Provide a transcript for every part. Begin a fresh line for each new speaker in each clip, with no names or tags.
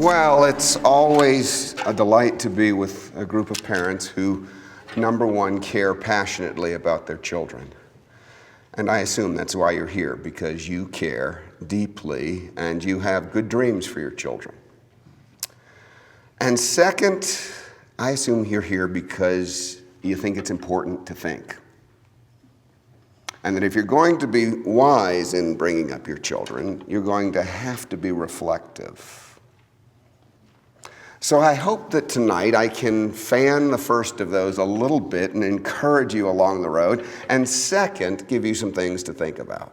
Well, it's always a delight to be with a group of parents who, number one, care passionately about their children. And I assume that's why you're here, because you care deeply and you have good dreams for your children. And second, I assume you're here because you think it's important to think. And that if you're going to be wise in bringing up your children, you're going to have to be reflective. So I hope that tonight I can fan the first of those a little bit and encourage you along the road, and second, give you some things to think about.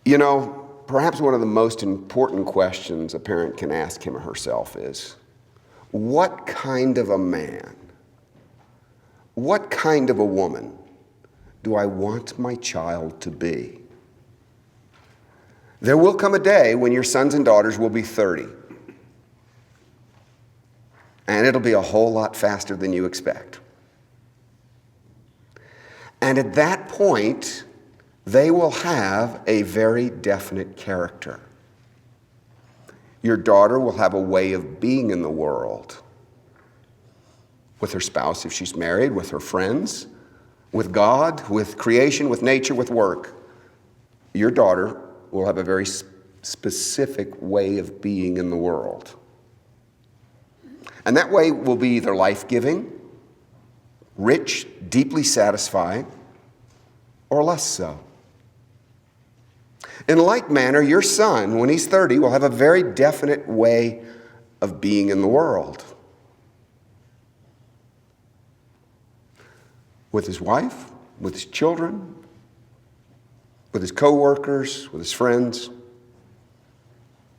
You know, perhaps one of the most important questions a parent can ask him or herself is, what kind of a man, what kind of a woman do I want my child to be? There will come a day when your sons and daughters will be 30. And it'll be a whole lot faster than you expect. And at that point, they will have a very definite character. Your daughter will have a way of being in the world. With her spouse, if she's married, with her friends, with God, with creation, with nature, with work. Your daughter will have a very specific way of being in the world. And that way will be either life-giving, rich, deeply satisfying, or less so. In like manner, your son, when he's 30, will have a very definite way of being in the world. With his wife, with his children, with his co-workers, with his friends,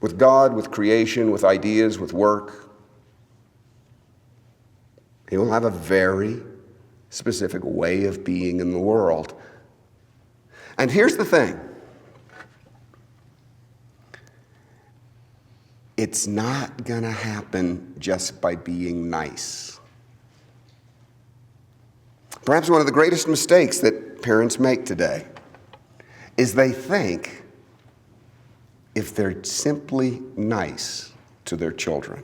with God, with creation, with ideas, with work. He will have a very specific way of being in the world. And here's the thing. It's not going to happen just by being nice. Perhaps one of the greatest mistakes that parents make today is they think if they're simply nice to their children,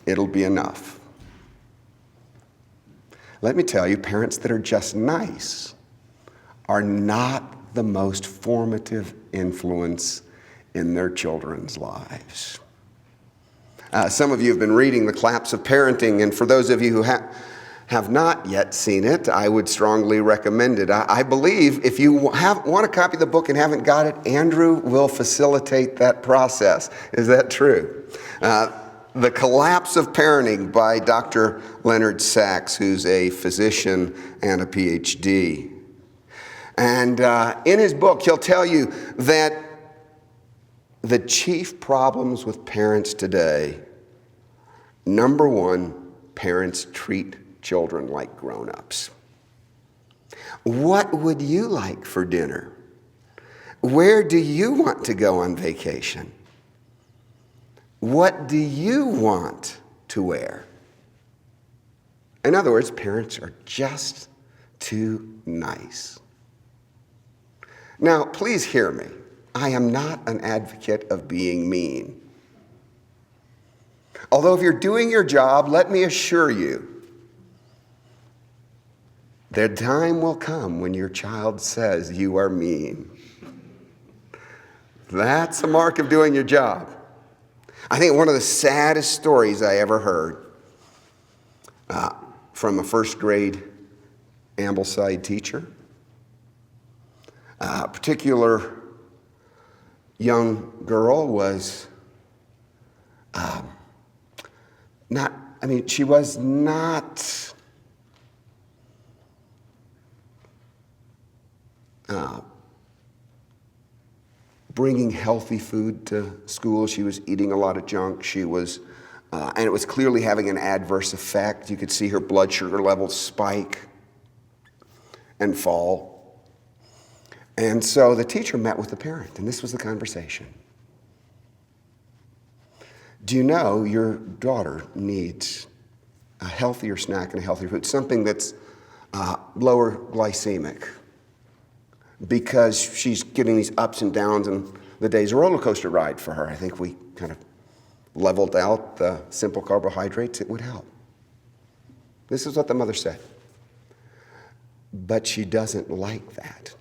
it'll be enough. Let me tell you, parents that are just nice are not the most formative influence in their children's lives. Some of you have been reading The Collapse of Parenting, and for those of you who have not yet seen it, I would strongly recommend it. I believe if you want a copy of the book and haven't got it, Andrew will facilitate that process. Is that true? The Collapse of Parenting by Dr. Leonard Sachs, who's a physician and a PhD. And in his book, he'll tell you that the chief problems with parents today, number one, parents treat children like grown-ups. What would you like for dinner? Where do you want to go on vacation? What do you want to wear? In other words, parents are just too nice. Now, please hear me. I am not an advocate of being mean. Although if you're doing your job, let me assure you, the time will come when your child says you are mean. That's a mark of doing your job. I think one of the saddest stories I ever heard from a first grade Ambleside teacher, a particular young girl was she was not bringing healthy food to school. She was eating a lot of junk. She was, and it was clearly having an adverse effect. You could see her blood sugar levels spike and fall. And so the teacher met with the parent, and this was the conversation. Do you know your daughter needs a healthier snack and a healthier food, something that's lower glycemic? because she's getting these ups and downs, and the day's a roller coaster ride for her. I think we kind of leveled out the simple carbohydrates. It would help. This is what the mother said. But she doesn't like that.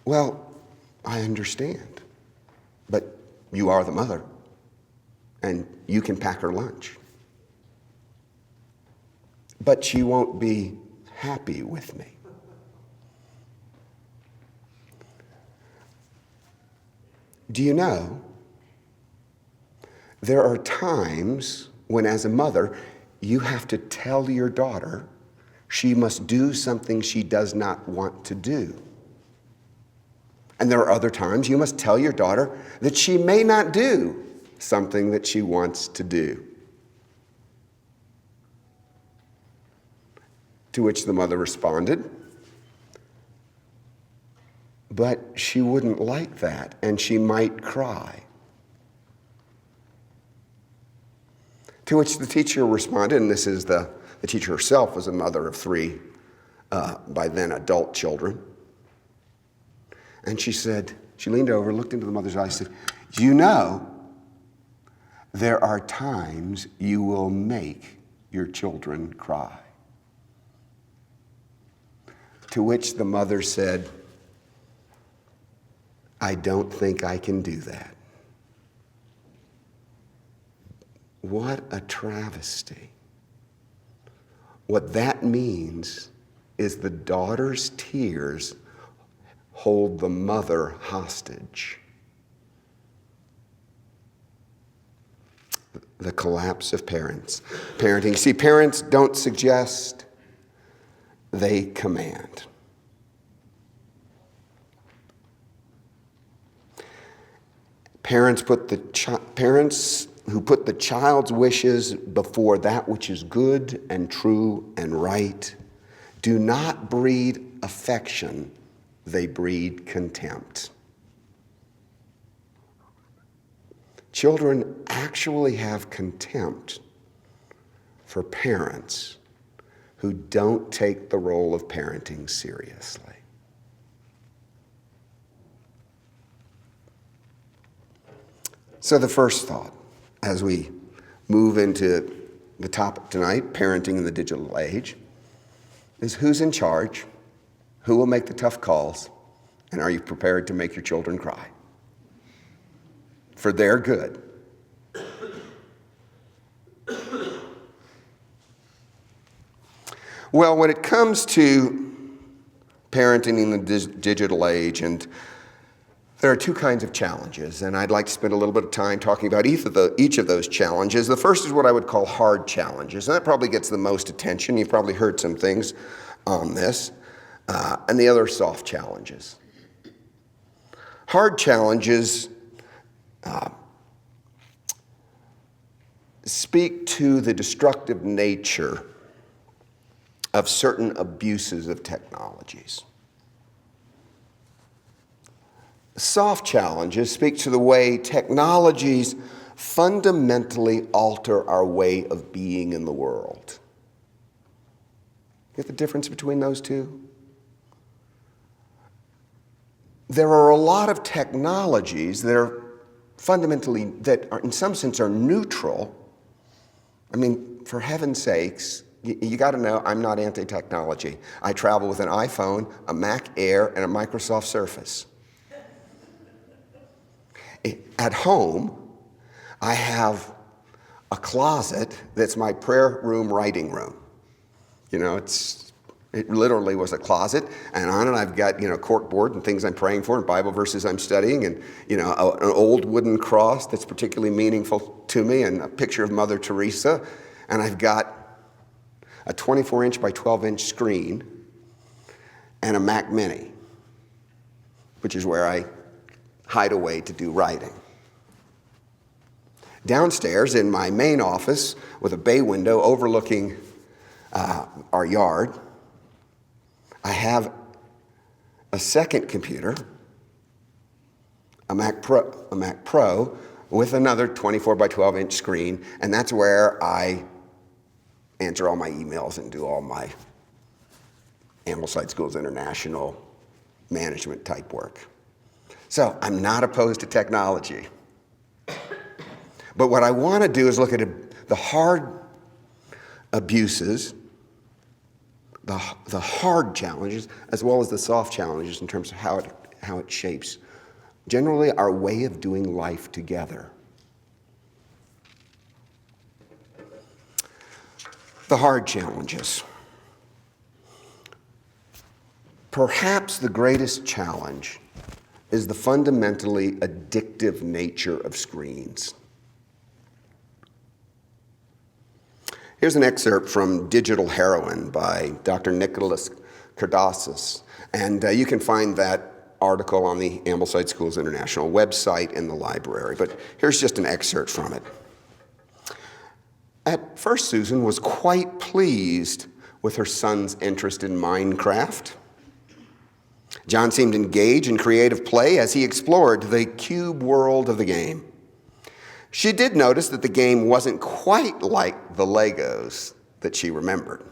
Well, I understand. But you are the mother, and you can pack her lunch. But she won't be happy with me. Do you know, there are times when, as a mother, you have to tell your daughter she must do something she does not want to do. And there are other times you must tell your daughter that she may not do something that she wants to do. To which the mother responded, but she wouldn't like that, and she might cry. To which the teacher responded, and this is the teacher herself was a mother of 3 by then adult children. And she said, she leaned over, looked into the mother's eyes, and said, you know, there are times you will make your children cry. To which the mother said, I don't think I can do that. What a travesty. What that means is the daughter's tears hold the mother hostage. The collapse of parenting. See, parents don't suggest, they command. Parents who put the child's wishes before that which is good and true and right do not breed affection, they breed contempt. Children actually have contempt for parents who don't take the role of parenting seriously. So the first thought, as we move into the topic tonight, parenting in the digital age, is who's in charge, who will make the tough calls, and are you prepared to make your children cry? For their good. Well, when it comes to parenting in the digital age, and there are 2 kinds of challenges, and I'd like to spend a little bit of time talking about each of those challenges. The first is what I would call hard challenges, and that probably gets the most attention. You've probably heard some things on this. And the other soft challenges. Hard challenges speak to the destructive nature of certain abuses of technologies. Soft challenges speak to the way technologies fundamentally alter our way of being in the world. Get the difference between those two? There are a lot of technologies that are fundamentally, that are, in some sense, are neutral. I mean, for heaven's sakes, you got to know I'm not anti-technology. I travel with an iPhone, a Mac Air, and a Microsoft Surface. At home, I have a closet that's my prayer room, writing room. You know, it literally was a closet, and on it I've got, corkboard and things I'm praying for and Bible verses I'm studying, and, an old wooden cross that's particularly meaningful to me, and a picture of Mother Teresa, and I've got a 24-inch by 12-inch screen and a Mac Mini, which is where I hide away to do writing. Downstairs in my main office with a bay window overlooking our yard, I have a second computer, a Mac Pro with another 24 by 12-inch screen, and that's where I answer all my emails and do all my Ambleside Schools International management type work. So I'm not opposed to technology. But what I want to do is look at the hard abuses, the hard challenges, as well as the soft challenges in terms of how it shapes generally our way of doing life together. The hard challenges. Perhaps the greatest challenge is the fundamentally addictive nature of screens. Here's an excerpt from Digital Heroin by Dr. Nicholas Kardassis, and you can find that article on the Ambleside Schools International website in the library, but here's just an excerpt from it. At first, Susan was quite pleased with her son's interest in Minecraft. John seemed engaged in creative play as he explored the cube world of the game. She did notice that the game wasn't quite like the Legos that she remembered.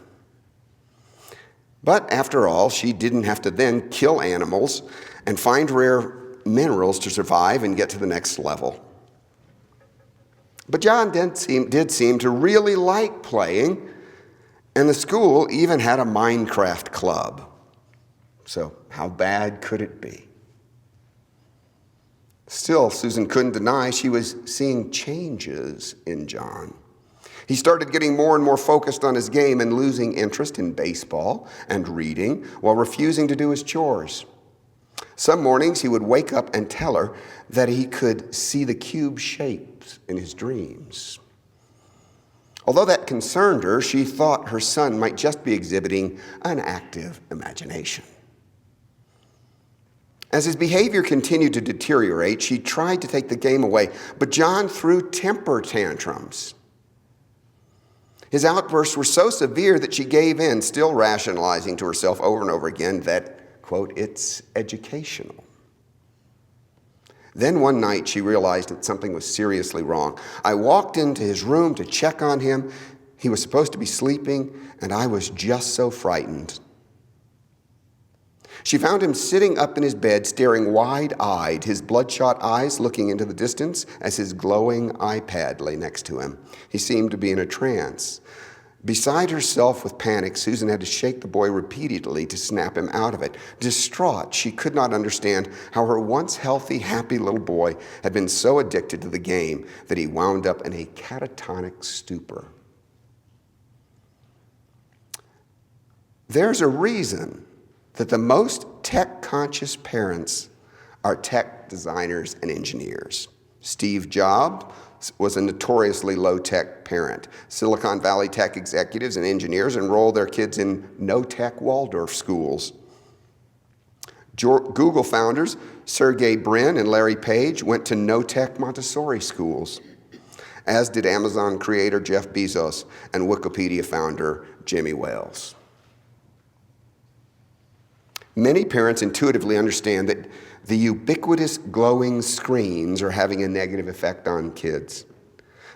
But after all, she didn't have to then kill animals and find rare minerals to survive and get to the next level. But John did seem to really like playing, and the school even had a Minecraft club. So how bad could it be? Still, Susan couldn't deny she was seeing changes in John. He started getting more and more focused on his game and losing interest in baseball and reading while refusing to do his chores. Some mornings he would wake up and tell her that he could see the cube shapes in his dreams. Although that concerned her, she thought her son might just be exhibiting an active imagination. As his behavior continued to deteriorate, she tried to take the game away, but John threw temper tantrums. His outbursts were so severe that she gave in, still rationalizing to herself over and over again that, quote, it's educational. Then one night she realized that something was seriously wrong. I walked into his room to check on him. He was supposed to be sleeping, and I was just so frightened. She found him sitting up in his bed, staring wide-eyed, his bloodshot eyes looking into the distance as his glowing iPad lay next to him. He seemed to be in a trance. Beside herself with panic, Susan had to shake the boy repeatedly to snap him out of it. Distraught, she could not understand how her once healthy, happy little boy had been so addicted to the game that he wound up in a catatonic stupor. There's a reason that the most tech-conscious parents are tech designers and engineers. Steve Jobs was a notoriously low-tech parent. Silicon Valley tech executives and engineers enroll their kids in no-tech Waldorf schools. Google founders Sergey Brin and Larry Page went to no-tech Montessori schools, as did Amazon creator Jeff Bezos and Wikipedia founder Jimmy Wales. Many parents intuitively understand that the ubiquitous glowing screens are having a negative effect on kids.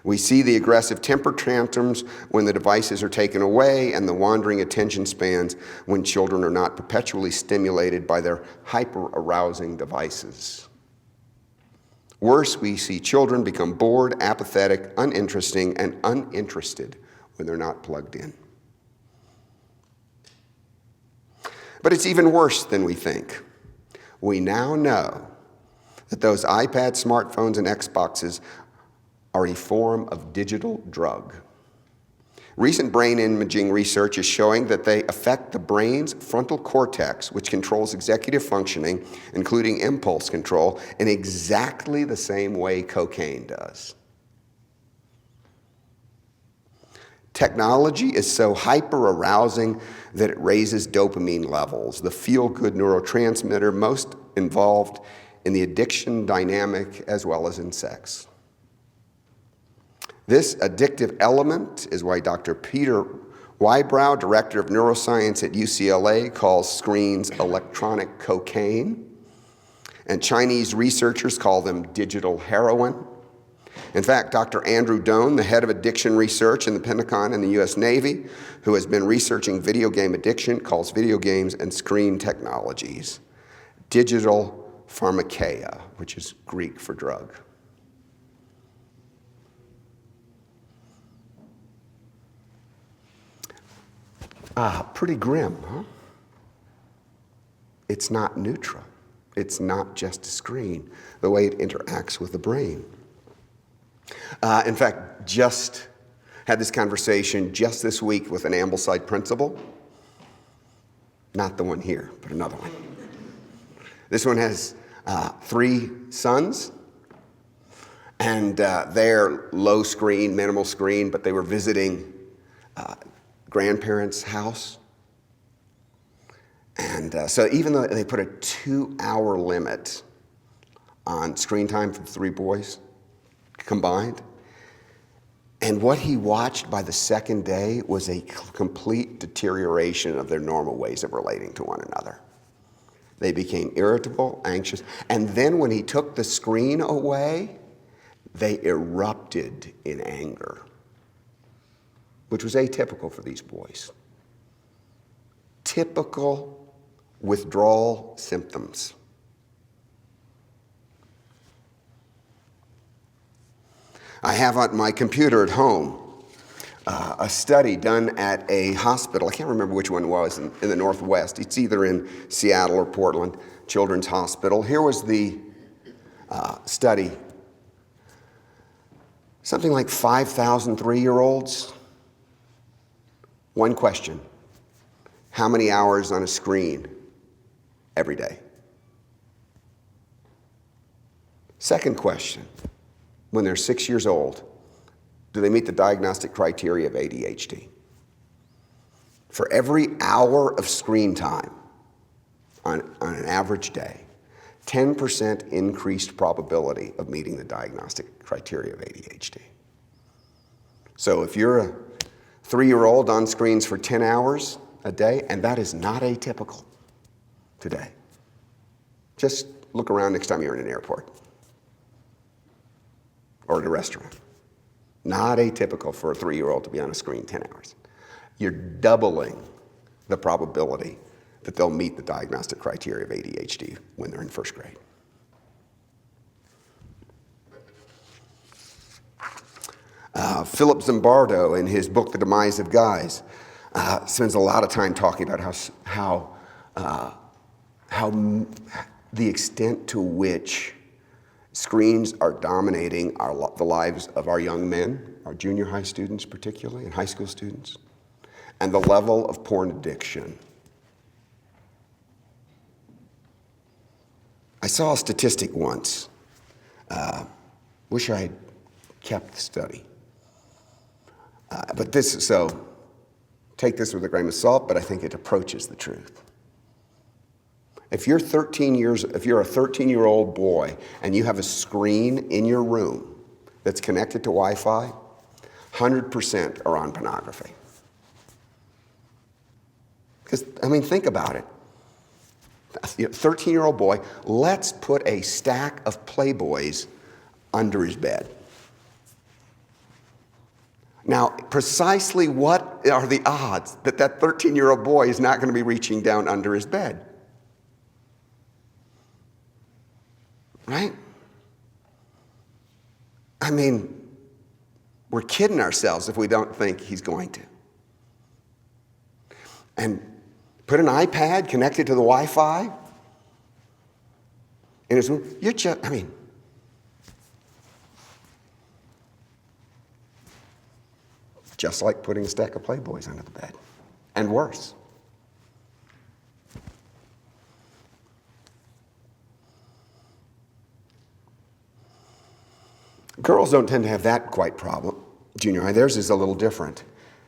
We see the aggressive temper tantrums when the devices are taken away and the wandering attention spans when children are not perpetually stimulated by their hyper-arousing devices. Worse, we see children become bored, apathetic, uninteresting, and uninterested when they're not plugged in. But it's even worse than we think. We now know that those iPads, smartphones, and Xboxes are a form of digital drug. Recent brain imaging research is showing that they affect the brain's frontal cortex, which controls executive functioning, including impulse control, in exactly the same way cocaine does. Technology is so hyper-arousing that it raises dopamine levels, the feel-good neurotransmitter most involved in the addiction dynamic as well as in sex. This addictive element is why Dr. Peter Wybrow, director of neuroscience at UCLA, calls screens electronic cocaine, and Chinese researchers call them digital heroin. In fact, Dr. Andrew Doan, the head of addiction research in the Pentagon and the U.S. Navy, who has been researching video game addiction, calls video games and screen technologies digital pharmakeia, which is Greek for drug. Pretty grim, huh? It's not neutral. It's not just a screen, the way it interacts with the brain. In fact, just had this conversation just this week with an Ambleside principal. Not the one here, but another one. This one has 3 sons, and they're low screen, minimal screen, but they were visiting grandparents' house. And so even though they put a 2-hour limit on screen time for the 3 boys combined, and what he watched by the second day was a complete deterioration of their normal ways of relating to one another. They became irritable, anxious, and then when he took the screen away, they erupted in anger, which was atypical for these boys. Typical withdrawal symptoms. I have on my computer at home a study done at a hospital. I can't remember which one it was in the Northwest. It's either in Seattle or Portland, Children's Hospital. Here was the study. Something like 5,000 3-year-olds. One question: how many hours on a screen every day? Second question: when they're 6 years old, do they meet the diagnostic criteria of ADHD? For every hour of screen time on an average day, 10% increased probability of meeting the diagnostic criteria of ADHD. So if you're a 3-year-old on screens for 10 hours a day, and that is not atypical today. Just look around next time you're in an airport or at a restaurant. Not atypical for a 3-year-old to be on a screen 10 hours. You're doubling the probability that they'll meet the diagnostic criteria of ADHD when they're in first grade. Philip Zimbardo, in his book, The Demise of Guys, spends a lot of time talking about how the extent to which screens are dominating the lives of our young men, our junior high students particularly, and high school students, and the level of porn addiction. I saw a statistic once. Wish I had kept the study. So take this with a grain of salt, but I think it approaches the truth. If you're a 13-year-old boy and you have a screen in your room that's connected to Wi-Fi, 100% are on pornography. Because, think about it. A 13-year-old boy, let's put a stack of Playboys under his bed. Now, precisely what are the odds that 13-year-old boy is not going to be reaching down under his bed? Right? We're kidding ourselves if we don't think he's going to. And put an iPad connected to the Wi-Fi in his room. Just like putting a stack of Playboys under the bed, and worse. Girls don't tend to have that quite problem. Junior high, theirs is a little different.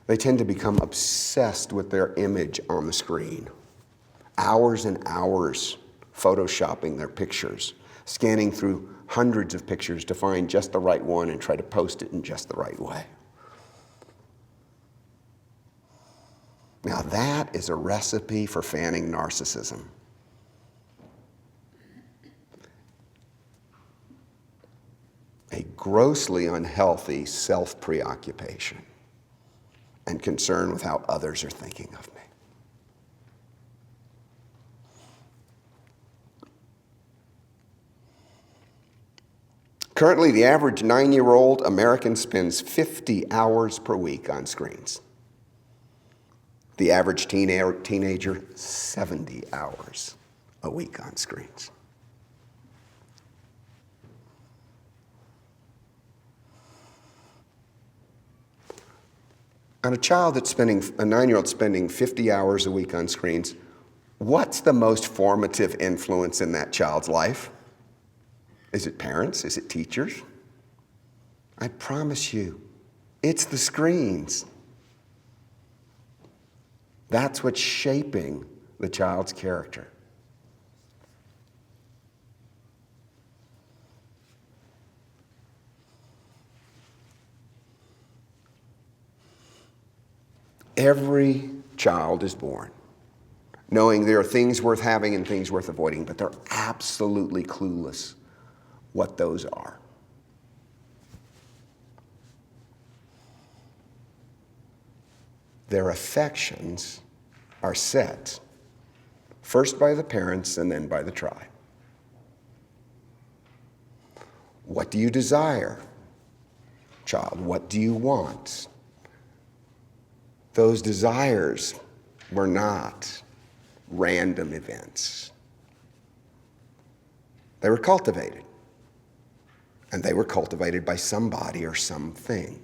They tend to become obsessed with their image on the screen. Hours and hours photoshopping their pictures, scanning through hundreds of pictures to find just the right one and try to post it in just the right way. Now that is a recipe for fanning narcissism. A grossly unhealthy self-preoccupation and concern with how others are thinking of me. Currently, the average 9-year-old American spends 50 hours per week on screens. The average teenager, 70 hours a week on screens. On a 9-year-old spending 50 hours a week on screens, what's the most formative influence in that child's life? Is it parents? Is it teachers? I promise you, it's the screens. That's what's shaping the child's character. Every child is born knowing there are things worth having and things worth avoiding, but they're absolutely clueless what those are. Their affections are set first by the parents and then by the tribe. What do you desire, child? What do you want? Those desires were not random events. They were cultivated. And they were cultivated by somebody or something.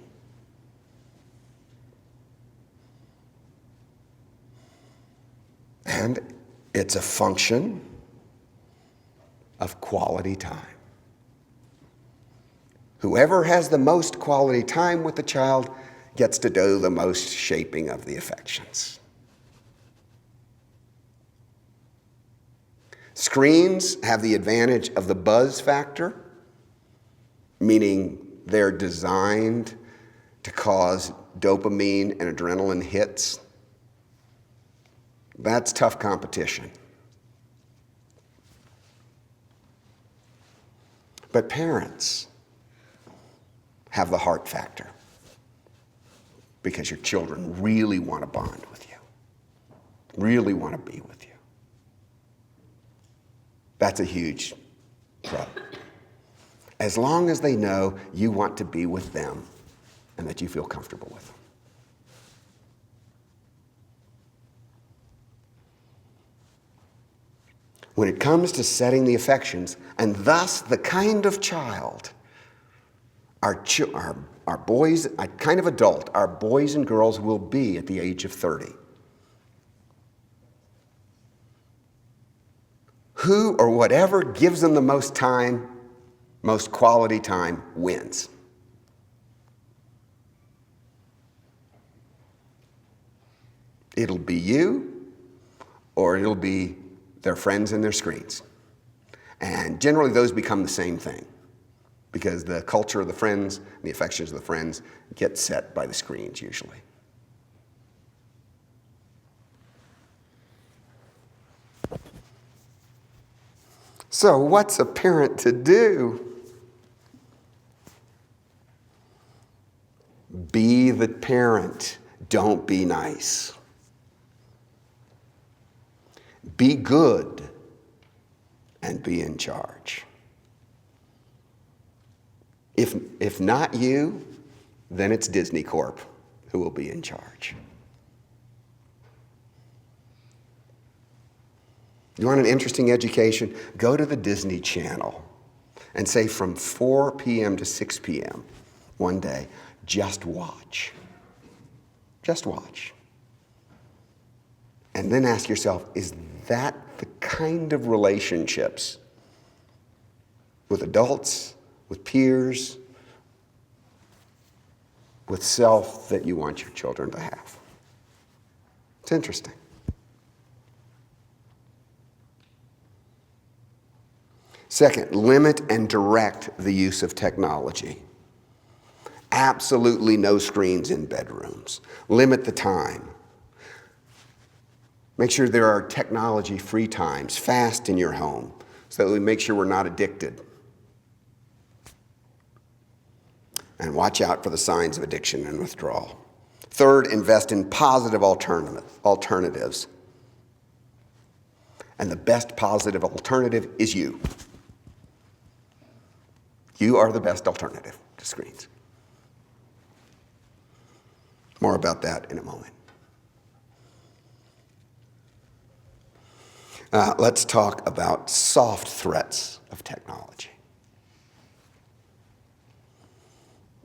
And it's a function of quality time. Whoever has the most quality time with the child gets to do the most shaping of the affections. Screens have the advantage of the buzz factor, meaning they're designed to cause dopamine and adrenaline hits. That's tough competition. But parents have the heart factor because your children really want to bond with you, really want to be with you. That's a huge problem. As long as they know you want to be with them and that you feel comfortable with them. When it comes to setting the affections, and thus the kind of child our boys, a kind of adult, our boys and girls will be at the age of 30. Who or whatever gives them the most time, most quality time, wins. It'll be you, or it'll be their friends and their screens. And generally those become the same thing because the culture of the friends and the affections of the friends get set by the screens usually. So what's a parent to do? Be the parent. Don't be nice. Be good and be in charge. If not you, then it's Disney Corp who will be in charge. You want an interesting education? Go to the Disney Channel and say from 4 p.m. to 6 p.m. one day, just watch. Just watch. And then ask yourself, is that the kind of relationships with adults, with peers, with self that you want your children to have? It's interesting. Second, limit and direct the use of technology. Absolutely no screens in bedrooms. Limit the time. Make sure there are technology-free times, fast in your home, so that we make sure we're not addicted. And watch out for the signs of addiction and withdrawal. Third, invest in positive alternatives. And the best positive alternative is you. You are the best alternative to screens. More about that in a moment. Let's talk about soft threats of technology.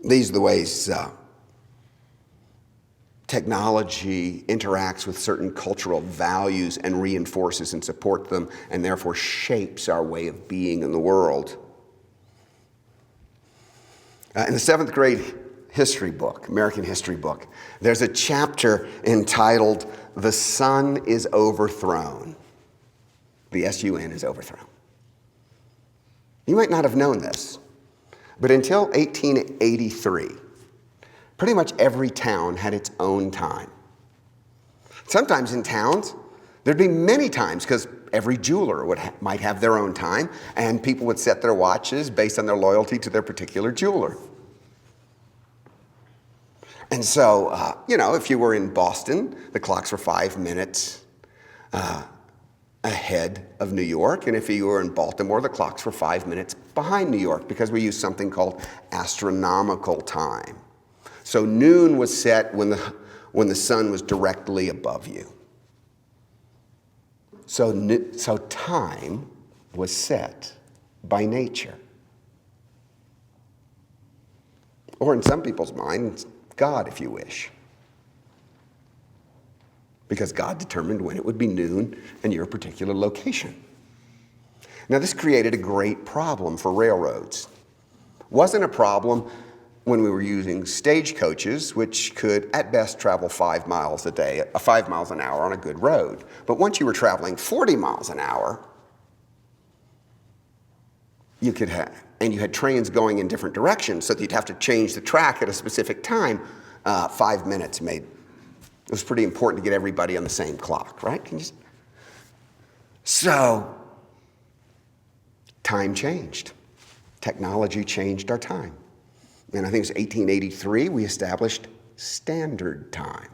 These are the ways technology interacts with certain cultural values and reinforces and supports them, and therefore shapes our way of being in the world. In the 7th grade history book, American history book, there's a chapter entitled, "The Sun is Overthrown." The S-U-N is overthrown. You might not have known this, but until 1883, pretty much every town had its own time. Sometimes in towns, there'd be many times because every jeweler might have their own time, and people would set their watches based on their loyalty to their particular jeweler. And so, if you were in Boston, the clocks were 5 minutes ahead of New York, and if you were in Baltimore, the clocks were 5 minutes behind New York because we used something called astronomical time. So noon was set when the sun was directly above you. So time was set by nature. Or in some people's minds, God, if you wish. Because God determined when it would be noon in your particular location. Now, this created a great problem for railroads. Wasn't a problem when we were using stagecoaches, which could at best travel 5 miles an hour on a good road. But once you were traveling 40 miles an hour, you had trains going in different directions, so that you'd have to change the track at a specific time. 5 minutes it was pretty important to get everybody on the same clock, right? So, time changed. Technology changed our time. And I think it was 1883, we established standard time.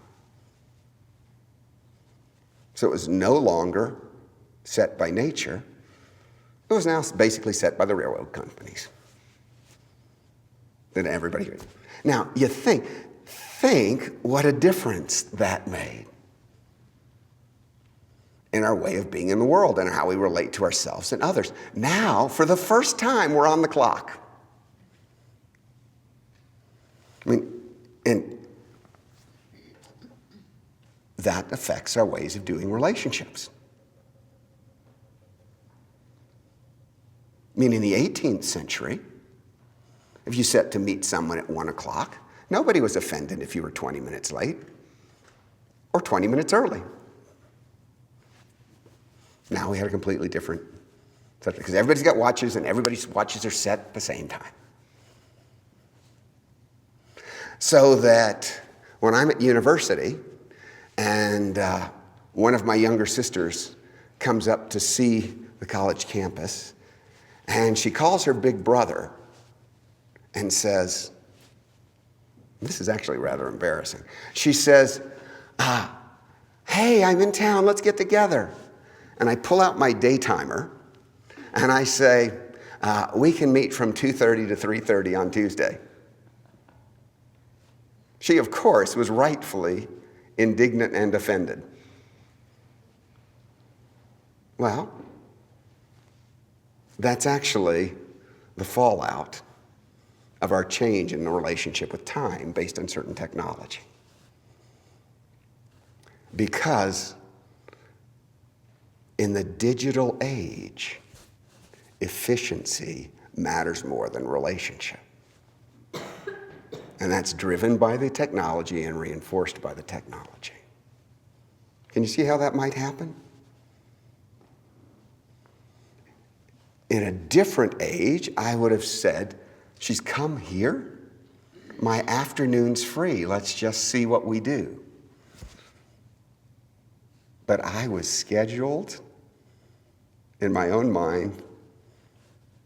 So it was no longer set by nature. It was now basically set by the railroad companies. Then everybody. Now, you think what a difference that made in our way of being in the world and how we relate to ourselves and others. Now, for the first time, we're on the clock. And that affects our ways of doing relationships. In the 18th century, if you set to meet someone at 1 o'clock, nobody was offended if you were 20 minutes late or 20 minutes early. Now we had a completely different subject because everybody's got watches and everybody's watches are set at the same time. So that when I'm at university and one of my younger sisters comes up to see the college campus, and she calls her big brother and says, this is actually rather embarrassing. She says, hey, I'm in town, let's get together. And I pull out my day timer and I say, we can meet from 2:30 to 3:30 on Tuesday. She, of course, was rightfully indignant and offended. Well, that's actually the fallout of our change in the relationship with time based on certain technology. Because in the digital age, efficiency matters more than relationship. And that's driven by the technology and reinforced by the technology. Can you see how that might happen? In a different age, I would have said, she's come here? My afternoon's free. Let's just see what we do. But I was scheduled in my own mind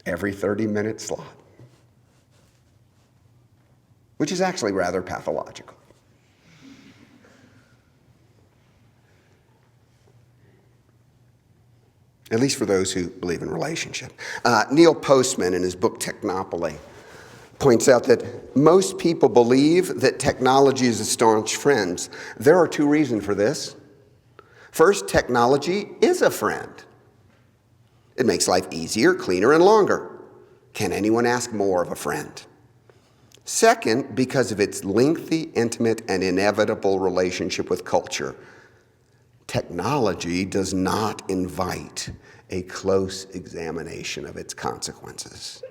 every 30-minute slot. which is actually rather pathological. At least for those who believe in relationship. Neil Postman, in his book Technopoly, points out that most people believe that technology is a staunch friend. There are two reasons for this. First, technology is a friend. It makes life easier, cleaner, and longer. Can anyone ask more of a friend? Second, because of its lengthy, intimate, and inevitable relationship with culture, technology does not invite a close examination of its consequences.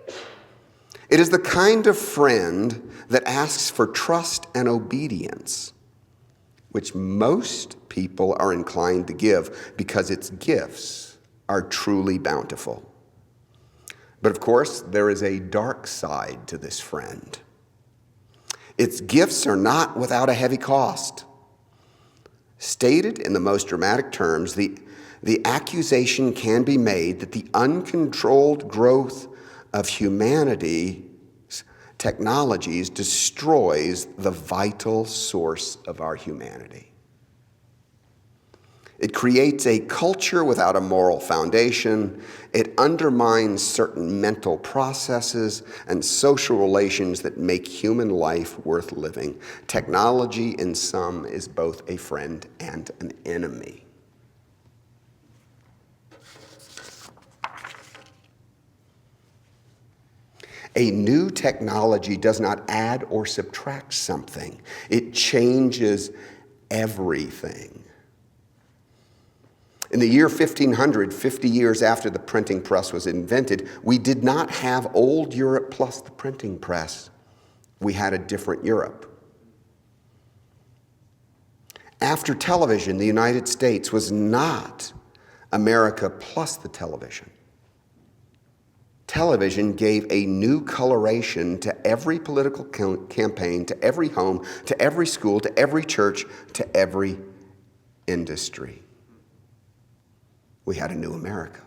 It is the kind of friend that asks for trust and obedience, which most people are inclined to give because its gifts are truly bountiful. But of course, there is a dark side to this friend. Its gifts are not without a heavy cost. Stated in the most dramatic terms, the accusation can be made that the uncontrolled growth of humanity's technologies destroys the vital source of our humanity. It creates a culture without a moral foundation. It undermines certain mental processes and social relations that make human life worth living. Technology, in sum, is both a friend and an enemy. A new technology does not add or subtract something. It changes everything. In the year 1500, 50 years after the printing press was invented, we did not have old Europe plus the printing press. We had a different Europe. After television, the United States was not America plus the television. Television gave a new coloration to every political campaign, to every home, to every school, to every church, to every industry. We had a new America.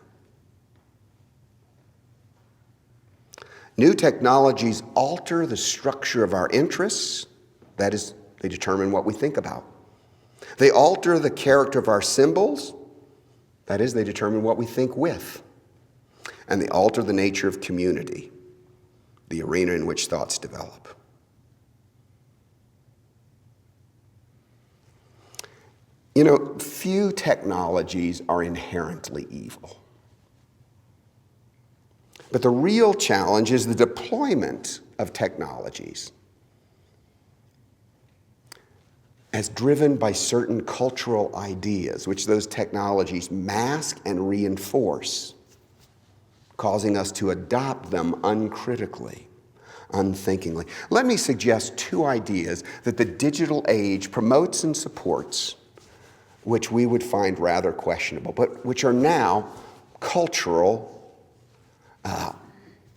New technologies alter the structure of our interests. That is, they determine what we think about. They alter the character of our symbols. That is, they determine what we think with. And they alter the nature of community, the arena in which thoughts develop. You know, few technologies are inherently evil. But the real challenge is the deployment of technologies as driven by certain cultural ideas, which those technologies mask and reinforce, causing us to adopt them uncritically, unthinkingly. Let me suggest two ideas that the digital age promotes and supports, which we would find rather questionable, but which are now cultural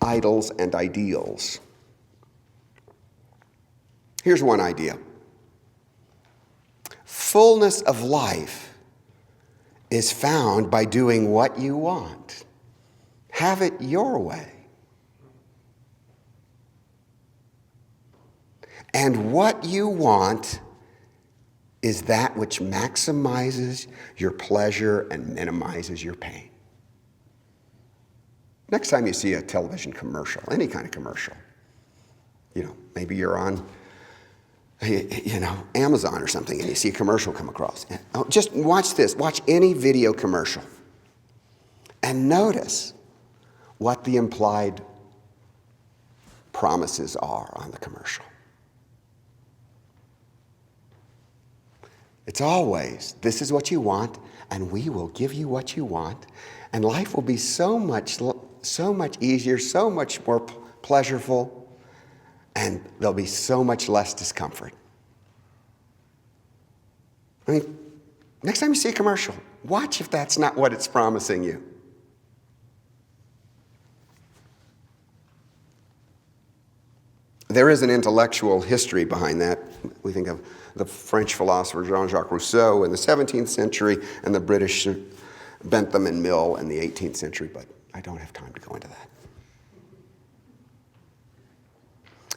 idols and ideals. Here's one idea. Fullness of life is found by doing what you want. Have it your way. And what you want is that which maximizes your pleasure and minimizes your pain. Next time you see a television commercial, any kind of commercial, maybe you're on, Amazon or something, and you see a commercial come across. Just watch this. Watch any video commercial. And notice what the implied promises are on the commercial. It's always, this is what you want, and we will give you what you want, and life will be so much easier, so much more pleasurable, and there'll be so much less discomfort. I mean, next time you see a commercial, watch if that's not what it's promising you. There is an intellectual history behind that. We think of the French philosopher Jean-Jacques Rousseau in the 17th century and the British Bentham and Mill in the 18th century, but I don't have time to go into that.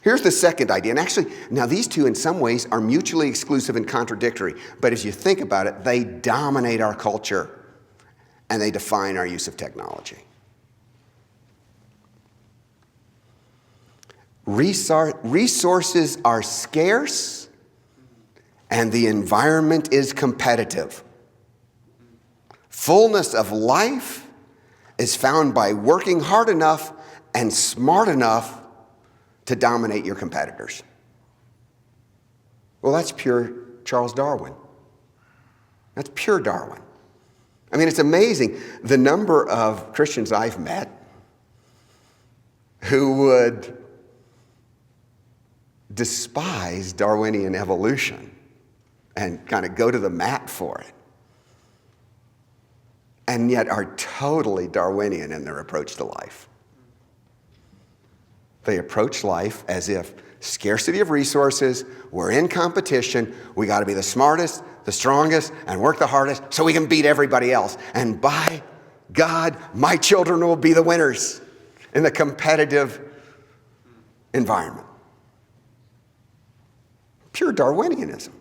Here's the second idea. And actually, now these two in some ways are mutually exclusive and contradictory. But as you think about it, they dominate our culture and they define our use of technology. Resources are scarce and the environment is competitive. Fullness of life is found by working hard enough and smart enough to dominate your competitors. Well, that's pure Charles Darwin. That's pure Darwin. I mean, it's amazing the number of Christians I've met who would despise Darwinian evolution and kind of go to the mat for it, and yet are totally Darwinian in their approach to life. They approach life as if scarcity of resources, we're in competition, we got to be the smartest, the strongest, and work the hardest so we can beat everybody else. And by God, my children will be the winners in the competitive environment. Pure Darwinianism.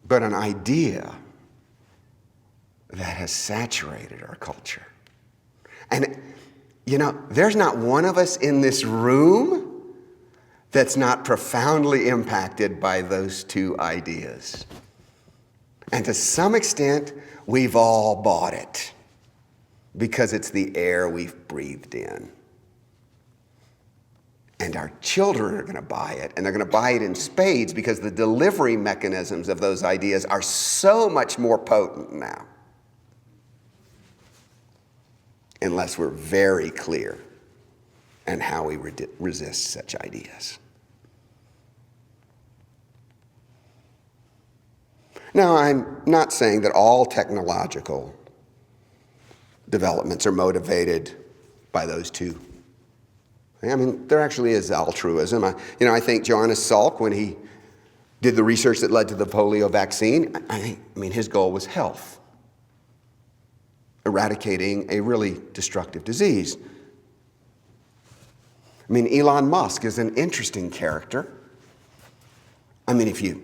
But an idea that has saturated our culture. And, you know, there's not one of us in this room that's not profoundly impacted by those two ideas. And to some extent, we've all bought it because it's the air we've breathed in. And our children are going to buy it, and they're going to buy it in spades because the delivery mechanisms of those ideas are so much more potent now. Unless we're very clear in how we resist such ideas. Now, I'm not saying that all technological developments are motivated by those two. I mean, there actually is altruism. I think Johannes Salk, when he did the research that led to the polio vaccine, I mean, his goal was health, eradicating a really destructive disease. I mean, Elon Musk is an interesting character. I mean, if you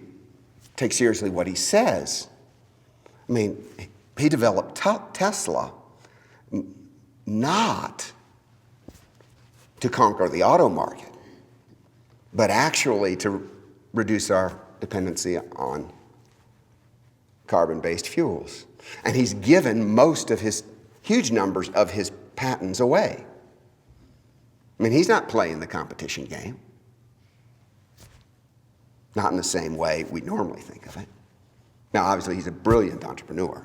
take seriously what he says, I mean, he developed Tesla not to conquer the auto market, but actually to reduce our dependency on carbon-based fuels. And he's given most of his huge numbers of his patents away. I mean, he's not playing the competition game. Not in the same way we normally think of it. Now, obviously, he's a brilliant entrepreneur.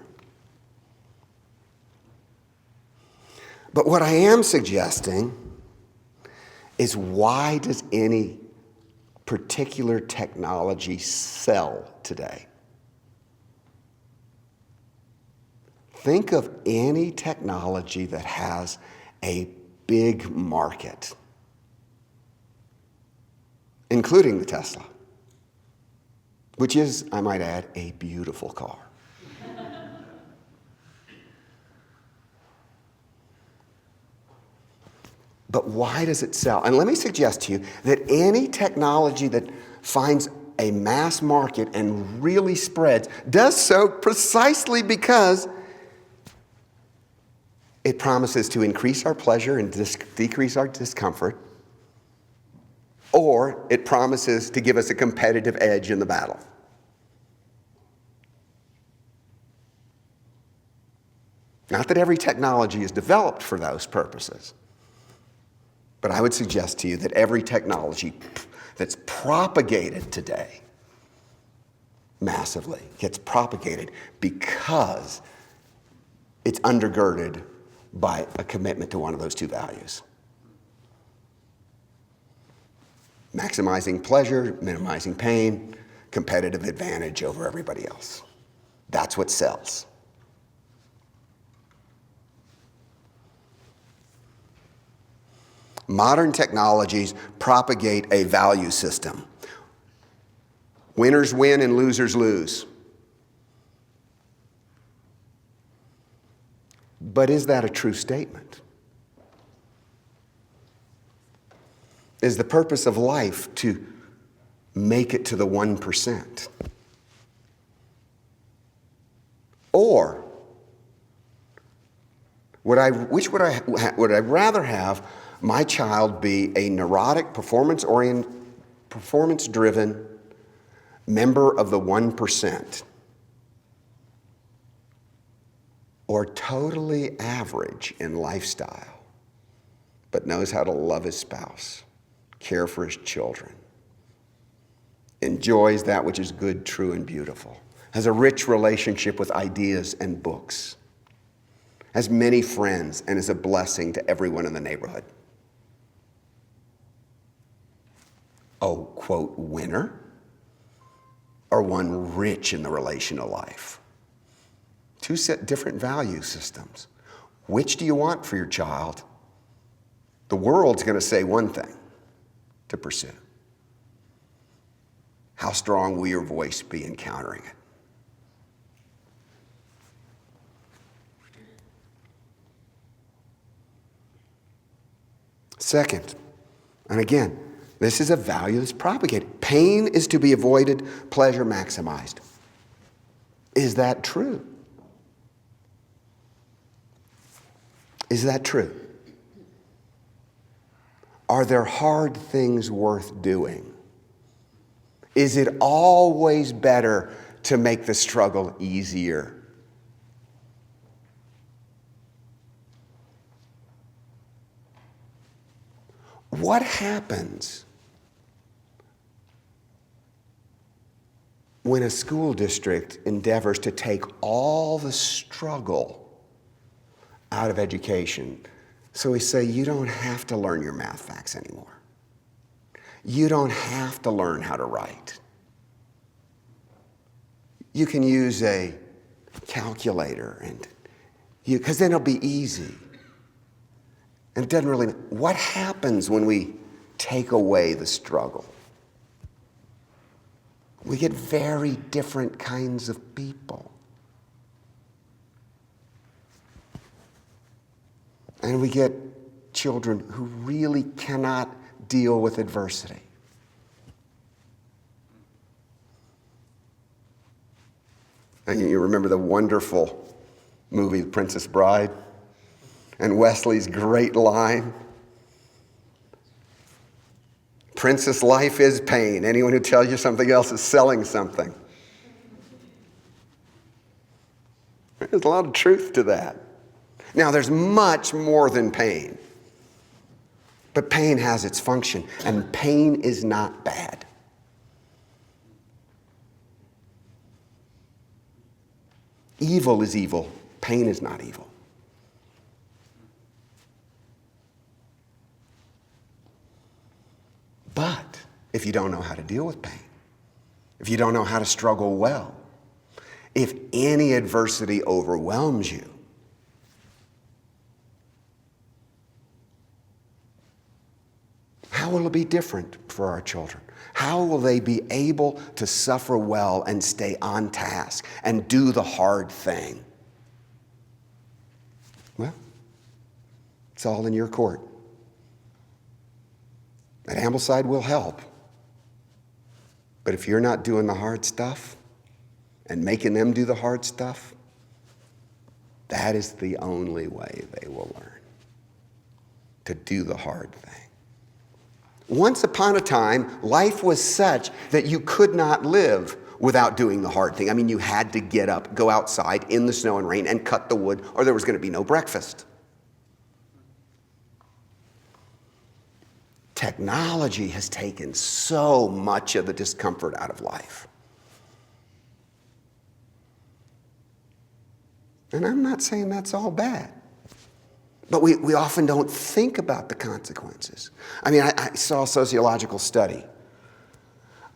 But what I am suggesting is, why does any particular technology sell today? Think of any technology that has a big market, including the Tesla, which is, I might add, a beautiful car. But why does it sell? And let me suggest to you that any technology that finds a mass market and really spreads does so precisely because it promises to increase our pleasure and decrease our discomfort, or it promises to give us a competitive edge in the battle. Not that every technology is developed for those purposes, but I would suggest to you that every technology that's propagated today massively gets propagated because it's undergirded by a commitment to one of those two values. Maximizing pleasure, minimizing pain, competitive advantage over everybody else. That's what sells. Modern technologies propagate a value system. Winners win and losers lose. But is that a true statement? Is the purpose of life to make it to the 1%? Or would I rather have my child be a neurotic, performance-driven member of the 1%, or totally average in lifestyle, but knows how to love his spouse, care for his children, enjoys that which is good, true, and beautiful, has a rich relationship with ideas and books, has many friends, and is a blessing to everyone in the neighborhood? Oh, quote, winner, or one rich in the relational life? Two different value systems. Which do you want for your child? The world's going to say one thing to pursue. How strong will your voice be in countering it? Second, and again, this is a value that's propagated. Pain is to be avoided, pleasure maximized. Is that true? Is that true? Are there hard things worth doing? Is it always better to make the struggle easier? What happens when a school district endeavors to take all the struggle out of education? So we say, you don't have to learn your math facts anymore. You don't have to learn how to write. You can use a calculator, and because then it'll be easy. And it doesn't really, what happens when we take away the struggle? We get very different kinds of people. And we get children who really cannot deal with adversity. And you remember the wonderful movie, The Princess Bride? And Wesley's great line, "Princess, life is pain. Anyone who tells you something else is selling something." There's a lot of truth to that. Now, there's much more than pain. But pain has its function, and pain is not bad. Evil is evil. Pain is not evil. But if you don't know how to deal with pain, if you don't know how to struggle well, if any adversity overwhelms you, how will it be different for our children? How will they be able to suffer well and stay on task and do the hard thing? Well, it's all in your court. At Ambleside, we'll help. But if you're not doing the hard stuff and making them do the hard stuff, that is the only way they will learn to do the hard thing. Once upon a time, life was such that you could not live without doing the hard thing. I mean, you had to get up, go outside in the snow and rain and cut the wood, or there was going to be no breakfast. Technology has taken so much of the discomfort out of life. And I'm not saying that's all bad. But we often don't think about the consequences. I mean, I saw a sociological study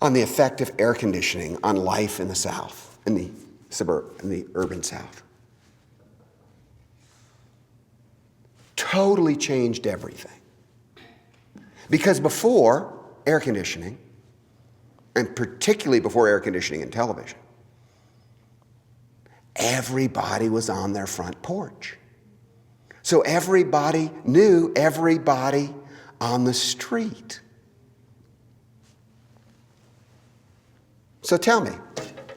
on the effect of air conditioning on life in the South, in the urban South. Totally changed everything. Because before air conditioning, and particularly before air conditioning and television, everybody was on their front porch. So everybody knew everybody on the street. So tell me,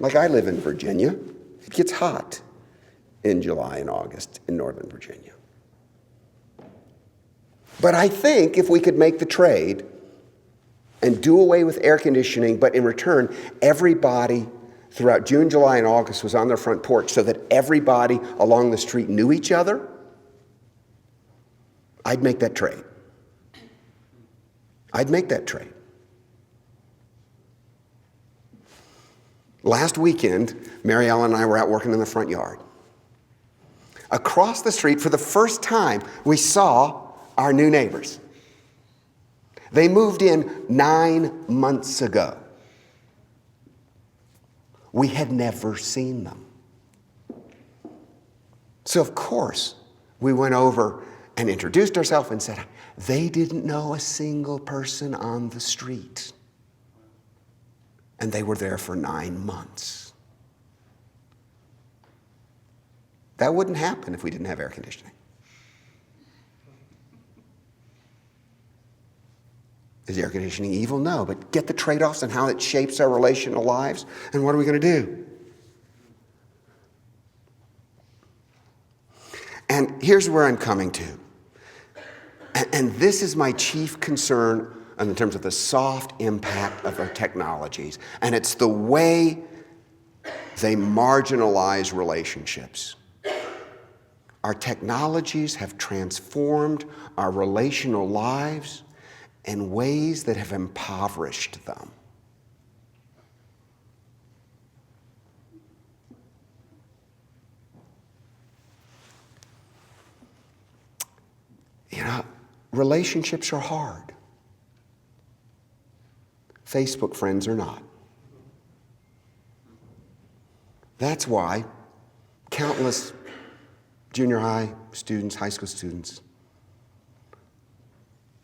like I live in Virginia, it gets hot in July and August in Northern Virginia. But I think if we could make the trade and do away with air conditioning, but in return, everybody throughout June, July, and August was on their front porch so that everybody along the street knew each other, I'd make that trade. I'd make that trade. Last weekend, Mary Ellen and I were out working in the front yard. Across the street, for the first time, we saw our new neighbors. They moved in 9 months ago. We had never seen them. So, of course, we went over and introduced ourselves and said, they didn't know a single person on the street. And they were there for 9 months. That wouldn't happen if we didn't have air conditioning. Is air conditioning evil? No, but get the trade-offs and how it shapes our relational lives, and what are we going to do? And here's where I'm coming to. And this is my chief concern in terms of the soft impact of our technologies, and it's the way they marginalize relationships. Our technologies have transformed our relational lives in ways that have impoverished them. You know, relationships are hard. Facebook friends are not. That's why countless junior high students, high school students,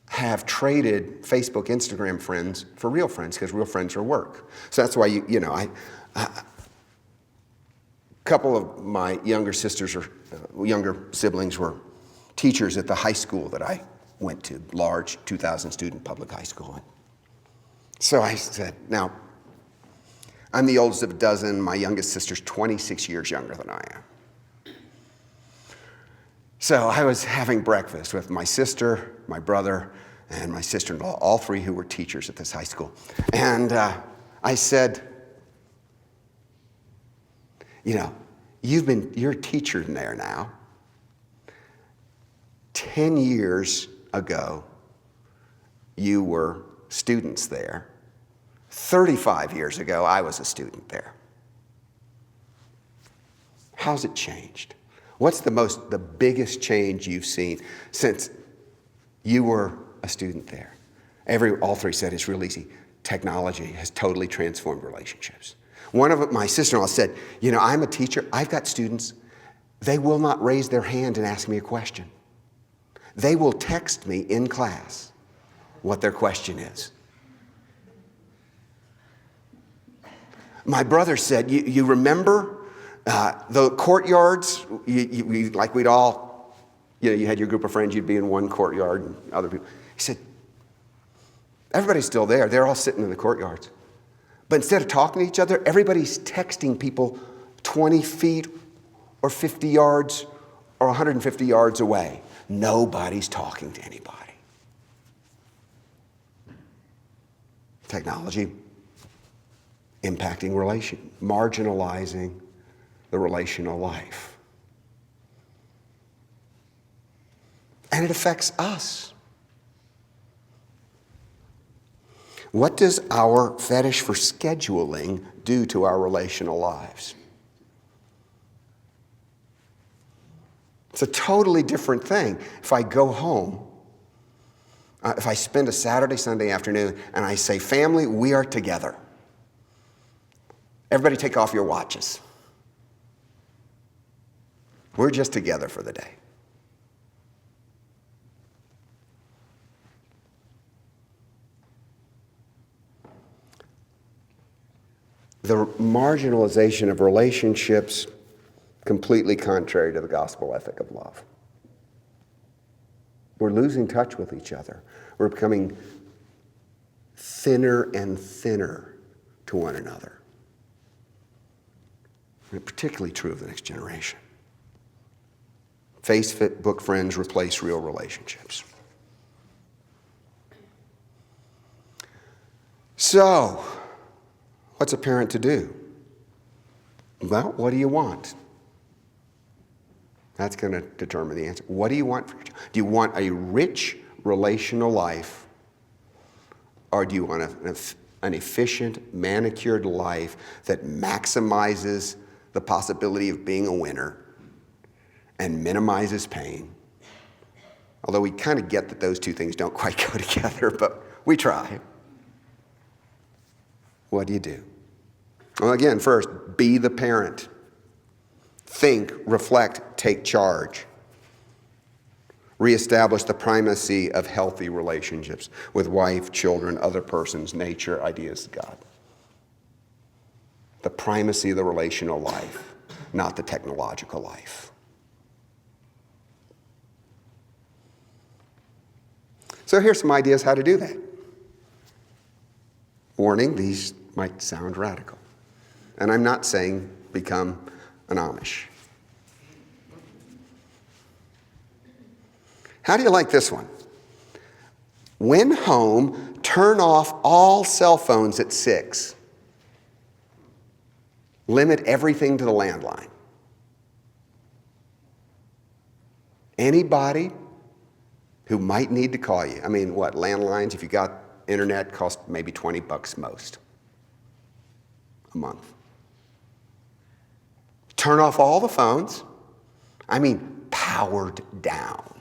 have traded Facebook, Instagram friends for real friends, because real friends are work. So that's why, a couple of my younger sisters or younger siblings were teachers at the high school that I went to, large 2,000 student public high school. So I said, now, I'm the oldest of a dozen. My youngest sister's 26 years younger than I am. So I was having breakfast with my sister, my brother, and my sister-in-law, all three who were teachers at this high school. And I said, you're a teacher in there now. 10 years ago, you were students there. 35 years ago, I was a student there. How's it changed? What's the biggest change you've seen since you were a student there? All three said it's real easy. Technology has totally transformed relationships. One of my sister-in-law said, I'm a teacher. I've got students. They will not raise their hand and ask me a question. They will text me in class what their question is. My brother said, you remember the courtyards, we'd all, you had your group of friends, you'd be in one courtyard and other people. He said, everybody's still there. They're all sitting in the courtyards. But instead of talking to each other, everybody's texting people 20 feet or 50 yards or 150 yards away. Nobody's talking to anybody. Technology impacting marginalizing the relational life. And it affects us. What does our fetish for scheduling do to our relational lives? It's a totally different thing. If I go home, if I spend a Saturday, Sunday afternoon, and I say, family, we are together. Everybody take off your watches. We're just together for the day. The marginalization of relationships completely contrary to the gospel ethic of love. We're losing touch with each other. We're becoming thinner and thinner to one another. And particularly true of the next generation. Facebook friends replace real relationships. So, what's a parent to do? Well, what do you want? That's going to determine the answer. What do you want for your child? Do you want a rich relational life, or do you want an efficient, manicured life that maximizes the possibility of being a winner and minimizes pain? Although we kind of get that those two things don't quite go together, but we try. What do you do? Well, again, first, be the parent. Think, reflect, take charge. Reestablish the primacy of healthy relationships with wife, children, other persons, nature, ideas of God. The primacy of the relational life, not the technological life. So here's some ideas how to do that. Warning, these might sound radical. And I'm not saying become an Amish. How do you like this one? When home, turn off all cell phones at 6. Limit everything to the landline. Anybody who might need to call you. I mean, what, landlines, if you got internet, cost maybe $20 most a month. Turn off all the phones. I mean, powered down.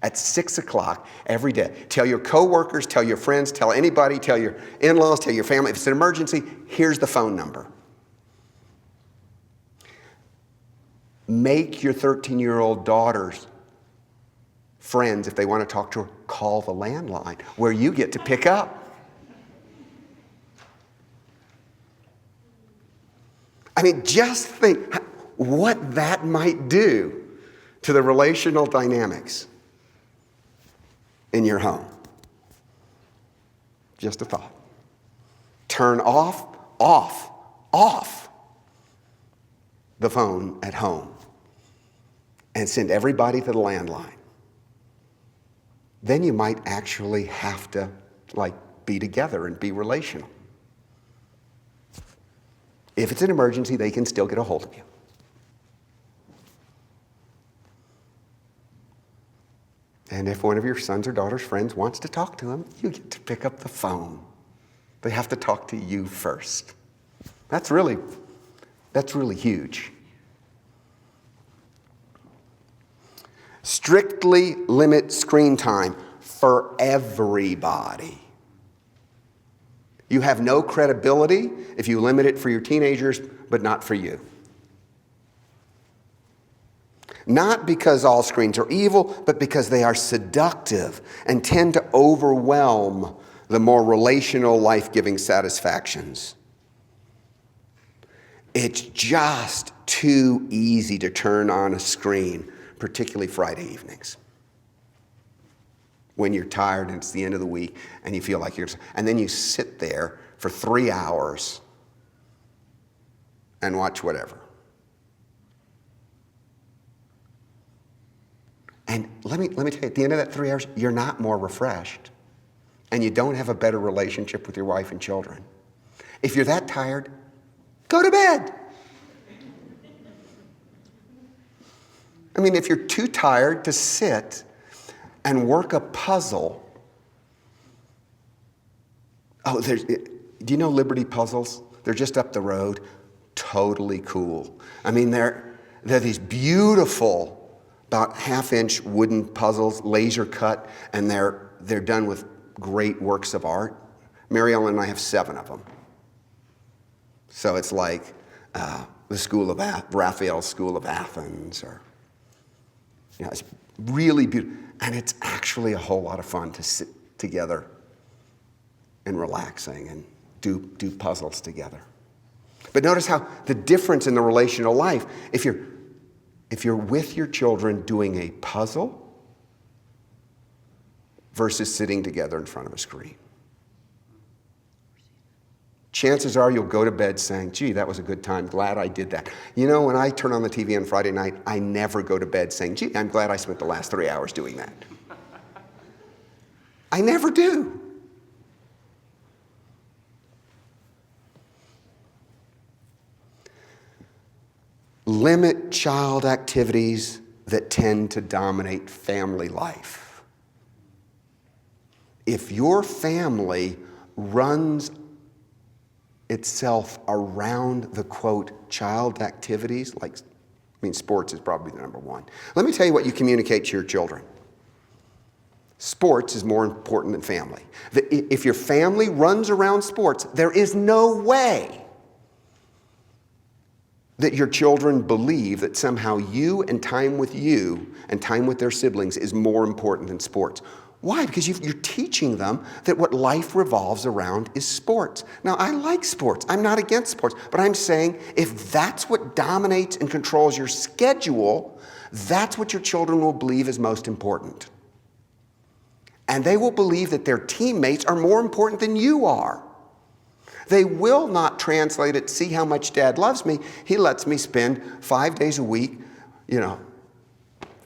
At 6 o'clock every day. Tell your coworkers, tell your friends, tell anybody, tell your in-laws, tell your family. If it's an emergency, here's the phone number. Make your 13-year-old daughter's friends, if they want to talk to her, call the landline where you get to pick up. I mean, just think what that might do to the relational dynamics in your home. Just a thought. Turn off the phone at home and send everybody to the landline. Then you might actually have to, be together and be relational. If it's an emergency, they can still get a hold of you. And if one of your sons or daughter's friends wants to talk to them, you get to pick up the phone. They have to talk to you first. That's really huge. Strictly limit screen time for everybody. You have no credibility if you limit it for your teenagers, but not for you. Not because all screens are evil, but because they are seductive and tend to overwhelm the more relational, life-giving satisfactions. It's just too easy to turn on a screen, particularly Friday evenings, when you're tired and it's the end of the week and you feel like and then you sit there for 3 hours and watch whatever. And let me tell you, at the end of that 3 hours, you're not more refreshed. And you don't have a better relationship with your wife and children. If you're that tired, go to bed. I mean, if you're too tired to sit and work a puzzle. Do you know Liberty Puzzles? They're just up the road. Totally cool. I mean, they're these beautiful, about half-inch wooden puzzles, laser cut, and they're done with great works of art. Mary Ellen and I have 7 of them. So it's like the School of Raphael's School of Athens, or it's really beautiful, and it's actually a whole lot of fun to sit together and relaxing and do puzzles together. But notice how the difference in the relational life, if you're with your children doing a puzzle versus sitting together in front of a screen. chances are you'll go to bed saying, gee, that was a good time. Glad I did that. You know, when I turn on the TV on Friday night, I never go to bed saying, gee, I'm glad I spent the last 3 hours doing that. I never do. Limit child activities that tend to dominate family life. If your family runs itself around the, quote, child activities, sports is probably the number one. Let me tell you what you communicate to your children. Sports is more important than family. If your family runs around sports, there is no way that your children believe that somehow you and time with their siblings is more important than sports. Why? Because you're teaching them that what life revolves around is sports. Now, I like sports. I'm not against sports. But I'm saying if that's what dominates and controls your schedule, that's what your children will believe is most important. And they will believe that their teammates are more important than you are. They will not translate it, see how much Dad loves me. He lets me spend 5 days a week,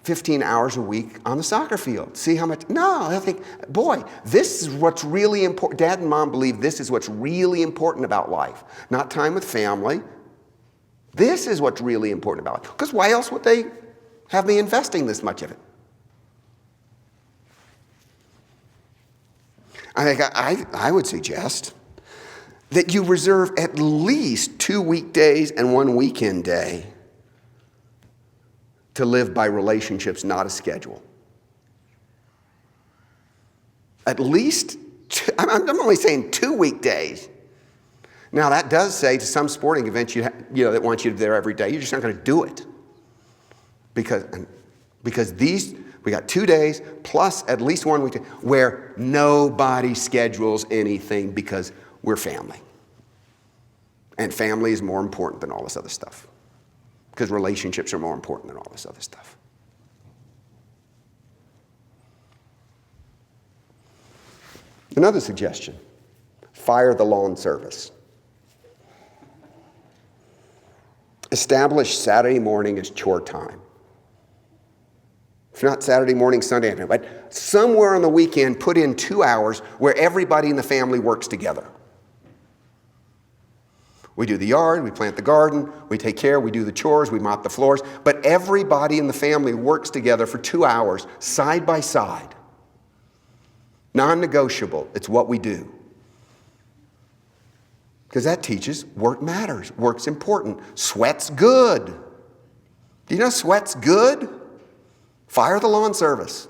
15 hours a week on the soccer field. See how much? No, they'll think, boy, this is what's really important. Dad and Mom believe this is what's really important about life. Not time with family. This is what's really important about it. Because why else would they have me investing this much of it? I would suggest that you reserve at least 2 weekdays and 1 weekend day to live by relationships, not a schedule. At least, I'm only saying 2 weekdays. Now that does say to some sporting events that want you there every day, you're just not going to do it. Because we got 2 days plus at least 1 weekday where nobody schedules anything because we're family. And family is more important than all this other stuff. Because relationships are more important than all this other stuff. Another suggestion, fire the lawn service. Establish Saturday morning as chore time. If not Saturday morning, Sunday afternoon, but somewhere on the weekend, put in 2 hours where everybody in the family works together. We do the yard, we plant the garden, we take care, we do the chores, we mop the floors, but everybody in the family works together for 2 hours, side by side. Non-negotiable, it's what we do. Because that teaches work matters, work's important, sweat's good. Do you know sweat's good? Fire the lawn service.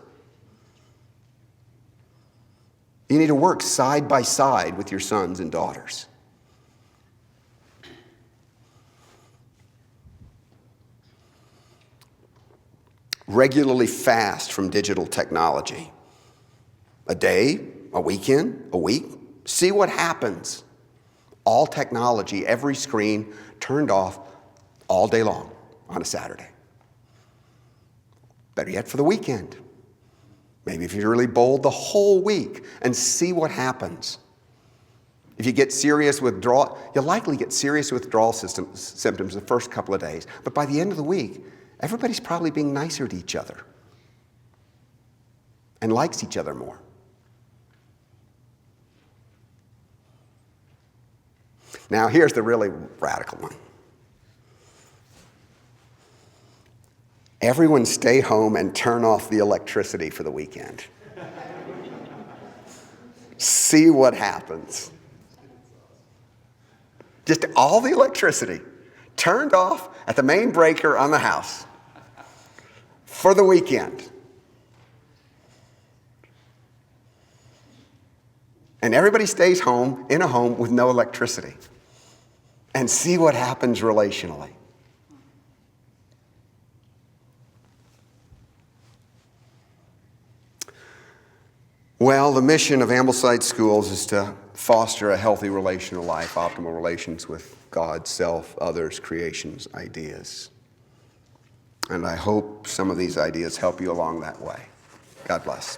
You need to work side by side with your sons and daughters. Regularly fast from digital technology. A day, a weekend, a week. See what happens. All technology, every screen turned off all day long on a Saturday. Better yet for the weekend. Maybe if you're really bold, the whole week and see what happens. If you get serious withdrawal, you'll likely get serious withdrawal symptoms the first couple of days. But by the end of the week, everybody's probably being nicer to each other and likes each other more. Now, here's the really radical one. Everyone stay home and turn off the electricity for the weekend. See what happens. Just all the electricity turned off at the main breaker on the house for the weekend. And everybody stays home, in a home with no electricity. And see what happens relationally. Well, the mission of Ambleside Schools is to foster a healthy relational life, optimal relations with God, self, others, creations, ideas. And I hope some of these ideas help you along that way. God bless.